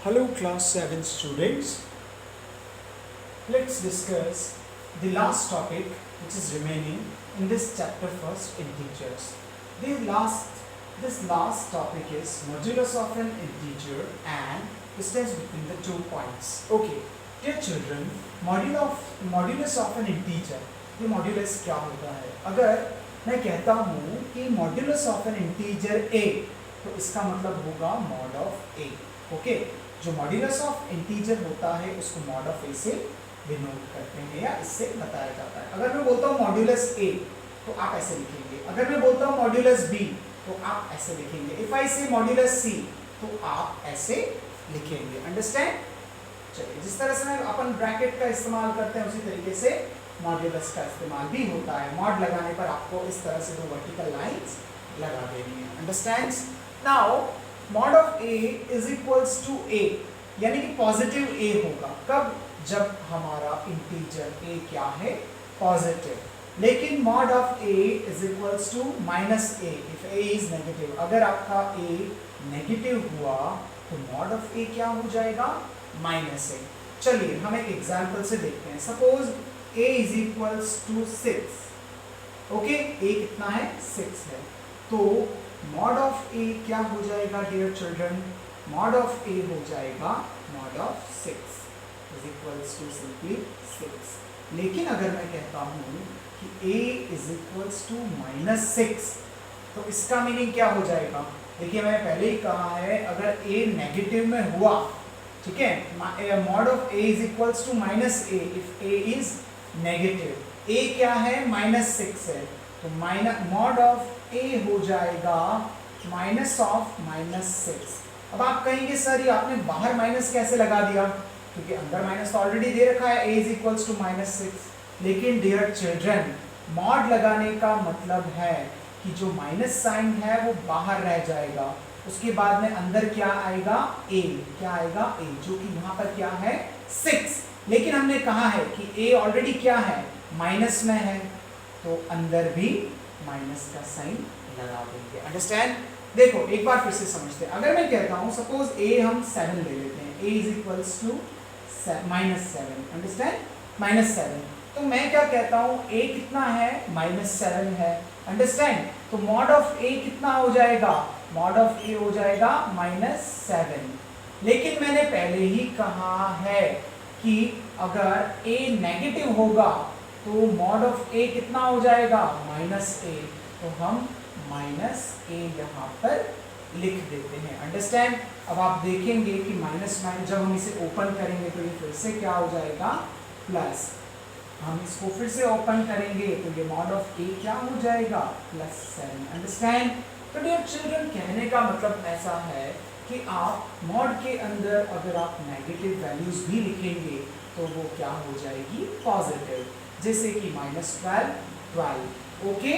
Hello class 7 students. Let's discuss the last topic which is remaining in this chapter first, integers. This last topic is modulus of an integer and distance between the 2 points. Okay, dear children, modulus of an integer, ये modulus क्या होता है? अगर मैं कहता हूँ कि modulus of an integer a, तो इसका मतलब होगा mod of a. ओके, जो मॉड्यूलस ऑफ इंटीजर होता है उसको मॉड ऑफ ए से डिनोट करते हैं या इससे बताया जाता है. अगर मैं बोलता हूँ मॉड्यूलस ए तो आप ऐसे लिखेंगे. अगर मैं बोलता हूँ मॉड्यूलस बी तो आप ऐसे लिखेंगे. इफ आई से मॉड्यूलस सी तो आप ऐसे लिखेंगे. अंडरस्टैंड? चलिए, जिस तरह से अपन ब्रैकेट का इस्तेमाल करते हैं उसी तरीके से मॉड्यूलस का इस्तेमाल भी होता है. मॉड लगाने पर आपको इस तरह से दो वर्टिकल लाइंस लगा देनी है. Understands? Now mod of A is equals to A, यानी कि पॉजिटिव ए होगा. कब? जब हमारा इंटीजर ए क्या है? पॉजिटिव. लेकिन mod of A is equals to minus A if A is negative. अगर आपका ए नेगेटिव हुआ तो मॉड ऑफ ए क्या हो जाएगा? Minus A. चलिए हम एक एग्जांपल से देखते हैं. Suppose A is equals to 6. Okay, A कितना है? 6 है. तो मॉड ऑफ ए क्या हो जाएगा dear children? Mod of A हो जाएगा mod of 6 is equals to simply 6. लेकिन अगर मैं कहता हूँ कि a is equals to minus 6 तो इसका मीनिंग क्या हो जाएगा? देखिए, मैंने पहले ही कहा है अगर a नेगेटिव में हुआ, ठीक है, mod of a is equals to minus a if a is negative. a क्या है? माइनस 6 है. तो मॉड ऑफ a हो जाएगा माइनस ऑफ माइनस 6. अब आप कहेंगे सर ये आपने बाहर माइनस कैसे लगा दिया? क्योंकि अंदर माइनस तो ऑलरेडी दे रखा है, a is equals to minus 6. लेकिन डियर चिल्ड्रन, मॉड लगाने का मतलब है कि जो माइनस साइन है वो बाहर रह जाएगा. उसके बाद में अंदर क्या आएगा? a. क्या आएगा? a, जो कि यहाँ पर क्या है? 6. लेकिन हमने कहा है कि a ऑलरेडी क्या है? माइनस में है, तो अंदर भी माइनस का साइन लगा देंगे. अंडरस्टैंड? देखो एक बार फिर से समझते हैं. अगर मैं कहता हूं सपोज a हम 7 ले लेते हैं. a is equals to minus 7. Understand? Minus 7. तो मैं क्या कहता हूं? a कितना है? माइनस 7 है. अंडरस्टैंड? तो मॉड ऑफ a कितना हो जाएगा? मॉड ऑफ a हो जाएगा माइनस 7. लेकिन मैंने पहले ही कहा है कि अगर a नेगेटिव होगा तो मॉड ऑफ a कितना हो जाएगा? Minus a. तो हम माइनस a यहाँ पर लिख देते हैं. अंडरस्टैंड? अब आप देखेंगे कि माइनस जब हम इसे ओपन करेंगे तो ये फिर से क्या हो जाएगा? प्लस. हम इसको फिर से ओपन करेंगे तो ये मॉड ऑफ a क्या हो जाएगा? प्लस 7. अंडरस्टैंड? तो डियर चिल्ड्रन, कहने का मतलब ऐसा है कि आप मॉड के अंदर अगर आप नेगेटिव वैल्यूज भी लिखेंगे तो वो क्या हो जाएगी? पॉजिटिव. जैसे कि माइनस 12. ओके,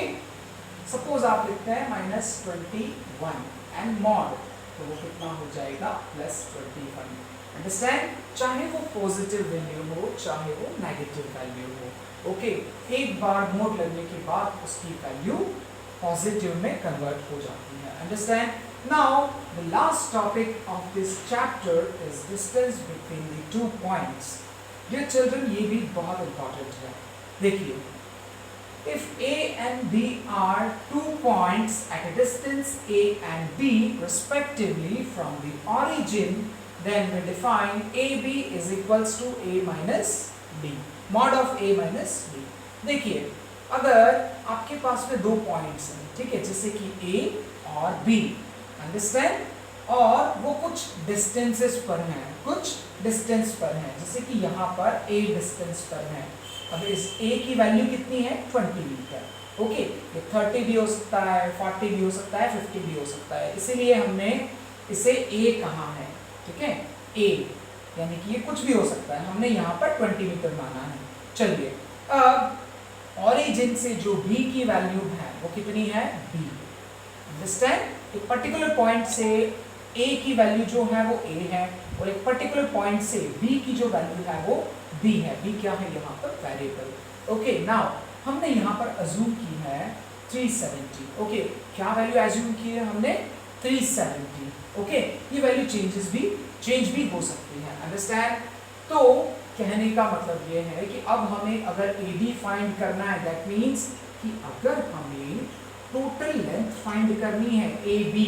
सपोज आप लिखते हैं माइनस 21 एंड मॉड, तो वो कितना हो जाएगा? प्लस 21. अंडरस्टैंड? चाहे वो पॉजिटिव वैल्यू हो चाहे वो नेगेटिव वैल्यू हो. ओके, एक बार मोड लगने के बाद उसकी वैल्यू पॉजिटिव में कन्वर्ट हो जाती है. Understand? Now the last topic of this chapter is distance between the 2 points. Dear children, ये भी बहुत इंपॉर्टेंट है. देखिए, if a and b are 2 points at a distance a and b respectively from the origin, then we define ab is equals to a minus b, mod of a minus b. देखिए, अगर आपके पास में 2 points हैं, ठीक है, जैसे कि a और b, अंडरस्टैंड, और वो कुछ डिस्टेंसेस पर हैं, कुछ डिस्टेंस पर हैं, जैसे कि यहाँ पर a डिस्टेंस पर है. अब इस a की वैल्यू कितनी है? 20 मीटर. ओके, ये 30 भी हो सकता है, 40 भी हो सकता है, 50 भी हो सकता है. इसीलिए हमने इसे a कहा है. ठीक है, a यानी कि ये कुछ भी हो सकता है. हमने यहाँ पर 20 मीटर माना है. चलिए, अब ऑरिजिन से जो b की वैल्यू है वो कितनी है? b. अंडरस्टैंड? एक पर्टिकुलर पॉइंट से a की वैल्यू जो है वो a है और एक पर्टिकुलर पॉइंट से b की जो वैल्यू है वो b है. b क्या है? यहाँ पर वेरिएबल. ओके, नाउ हमने यहाँ पर अज्यूम की है 370. ओके, क्या वैल्यू अज्यूम की है हमने? 370. ओके, ये वैल्यू चेंजेस भी चेंज भी हो सकती है। अंडरस्टैंड? तो कहने का मतलब ये है कि अब हमें अगर AB फाइंड करना है, दैट मीन्स कि अगर हमें टोटल लेंथ फाइंड करनी है AB,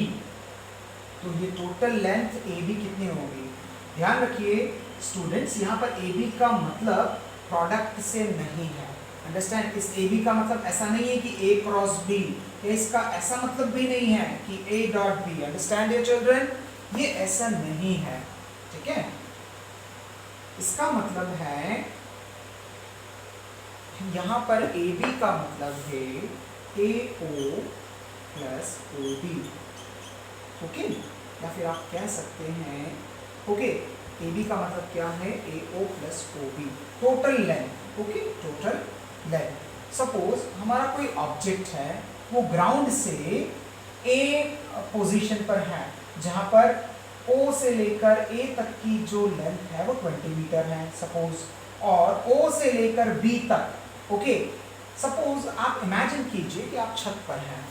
तो ये टोटल लेंथ AB कितनी होगी? ध्यान रखिए स्टूडेंट्स, यहाँ पर AB का मतलब प्रोडक्ट से नहीं है। अंडरस्टैंड? इस AB का मतलब ऐसा नहीं है कि A क्रॉस B, इसका ऐसा मतलब भी नहीं है कि A dot B। Understand dear children? ये ऐसा नहीं है, ठीक है? इसका मतलब है यहाँ पर AB का मतलब है AO प्लस OB, ओके? या फिर आप कह सकते हैं, ओके, AB का मतलब क्या है? AO plus OB, total length, okay, total length. Suppose हमारा कोई ऑब्जेक्ट है, वो ग्राउंड से A पोजीशन पर है, जहां पर O से लेकर A तक की जो लेंथ है वो 20 मीटर है सपोज, और O से लेकर B तक, ओके। सपोज आप इमेजिन कीजिए कि आप छत पर हैं,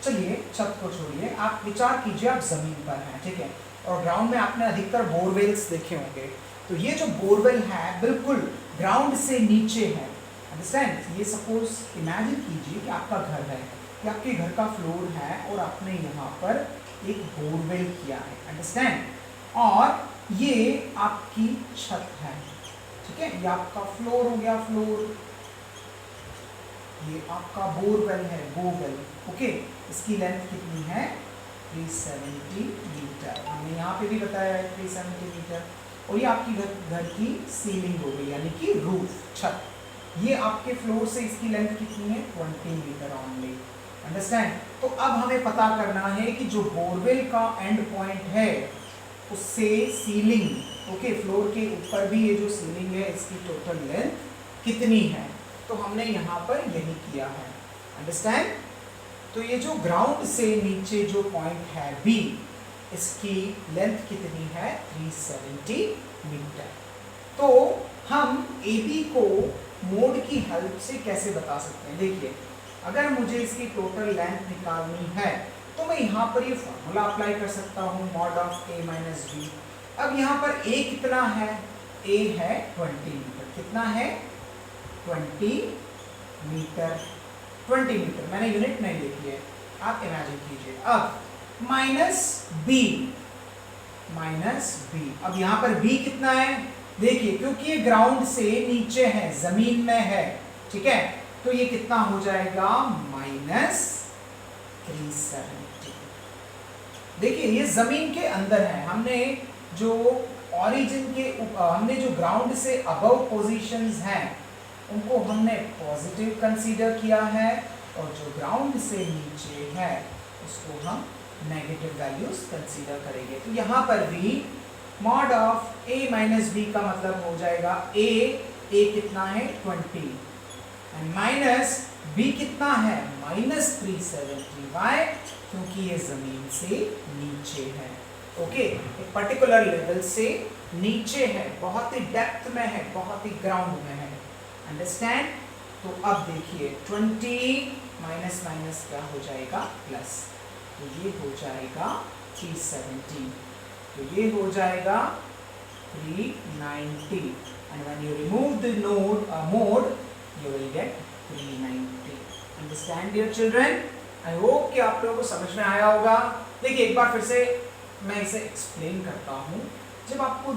चलिए छत को छोड़िए, आप विचार कीजिए आप जमीन पर हैं, ठीक है? और ग्राउंड में आपने अधिकतर बोरवेल्स देखे होंगे, तो ये जो बोरवेल है बिल्कुल ग्राउंड से नीचे है। अंडरस्टैंड? ये सपोज इमेजिन कीजिए कि आपका घर है, कि आपके घर का फ्लोर है और आपने यहाँ पर एक बोरवेल किया है। अंडरस्टैंड? और ये आपकी छत है, ठीक है? ये आपका फ्लोर हो गया, फ्लोर, ये आपका बोरवेल है, बोरवेल, ओके। इसकी लेंथ कितनी है? 370 मीटर। हमने यहाँ पे भी बताया है 370 मीटर। और ये आपकी घर की सीलिंग हो गई, यानी कि रूफ, छत। ये आपके फ्लोर से इसकी लेंथ कितनी है? 20 मीटर ओनली। अंडरस्टैंड? तो अब हमें पता करना है कि जो बोरवेल का एंड पॉइंट है उससे सीलिंग, ओके, फ्लोर के ऊपर भी ये जो सीलिंग है इसकी टोटल लेंथ कितनी है? तो हमने यहाँ पर यही किया है। अंडरस्टैंड? तो ये जो ग्राउंड से नीचे जो पॉइंट है B, इसकी लेंथ कितनी है? 370 मीटर। तो हम AB को मोड की हेल्प से कैसे बता सकते हैं? देखिए, अगर मुझे इसकी टोटल लेंथ निकालनी है तो मैं यहाँ पर ये फॉर्मूला अप्लाई कर सकता हूँ, mod of A minus B। अब यहाँ पर A कितना है? A है 20 मीटर। कितना है? 20 मीटर। 20 मीटर, मैंने यूनिट नहीं लिखी है, आप इमेजिन कीजिए। अब माइनस B, अब यहाँ पर B कितना है? देखिए, क्योंकि ये ग्राउंड से नीचे है, जमीन में है, ठीक है? तो ये कितना हो जाएगा? माइनस 370। देखिए, ये जमीन के अंदर है। हमने जो ओरिजिन के हमने जो ग्राउंड से अबव पोजीशंस हैं उनको हमने पॉजिटिव कंसीडर किया है, और जो ग्राउंड से नीचे है उसको हम नेगेटिव वैल्यूज कंसीडर करेंगे। तो यहाँ पर भी mod of A minus B का मतलब हो जाएगा A कितना है? 20, एंड माइनस B कितना है? माइनस 370। वाई? क्योंकि ये जमीन से नीचे है, ओके, एक पर्टिकुलर लेवल से नीचे है, बहुत ही डेप्थ में है, बहुत ही ग्राउंड में है। अंडरस्टैंड? तो अब देखिए 20 माइनस माइनस क्या हो जाएगा? प्लस। तो ये हो जाएगा 370, तो ये हो जाएगा 390, and when you remove the mode you will get 390. Understand dear children? I hope कि आप लोगों को समझ में आया होगा। देखिए, एक बार फिर से मैं इसे एक्सप्लेन करता हूँ। जब आपको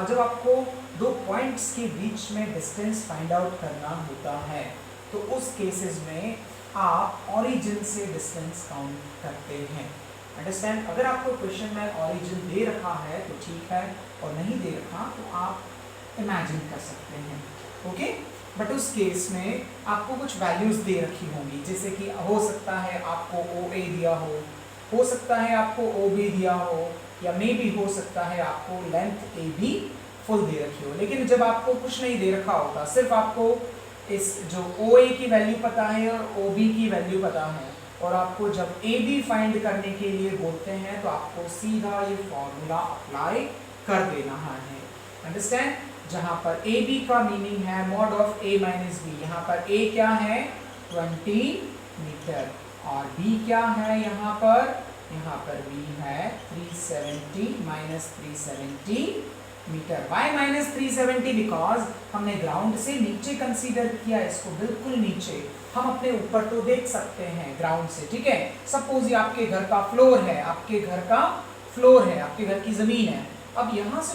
जब आपको दो पॉइंट्स के बीच में डिस्टेंस फाइंड आउट करना होता है तो उस केसेस में आप ओरिजिन से डिस्टेंस काउंट करते हैं। अंडरस्टैंड? अगर आपको क्वेश्चन में ओरिजिन दे रखा है तो ठीक है, और नहीं दे रखा तो आप इमेजिन कर सकते हैं, ओके। बट उस केस में आपको कुछ वैल्यूज दे रखी होंगी, जैसे कि हो सकता है आपको OA दिया हो सकता है आपको OB दिया हो, या मे भी हो सकता है आपको लेंथ AB फुल दे रखी हो। लेकिन जब आपको कुछ नहीं दे रखा होता, सिर्फ आपको इस जो OA की वैल्यू पता है और OB की वैल्यू पता है, और आपको जब AB फाइंड करने के लिए बोलते हैं तो आपको सीधा ये फॉर्मूला अप्लाई कर देना है। अंडरस्टैंड? जहां पर AB का मीनिंग है mod of A minus B। यहाँ पर A क्या है? 20 मीटर, और B क्या है? यहाँ पर B है 370 minus 370 metre. Y minus 370? Because हमने ग्राउंड से नीचे कंसीडर किया इसको, बिल्कुल नीचे। हम अपने ऊपर तो देख सकते हैं ग्राउंड से, ठीक है। सपोज ये आपके घर का फ्लोर है, आपके घर का फ्लोर है, आपके घर की जमीन है। अब यहाँ से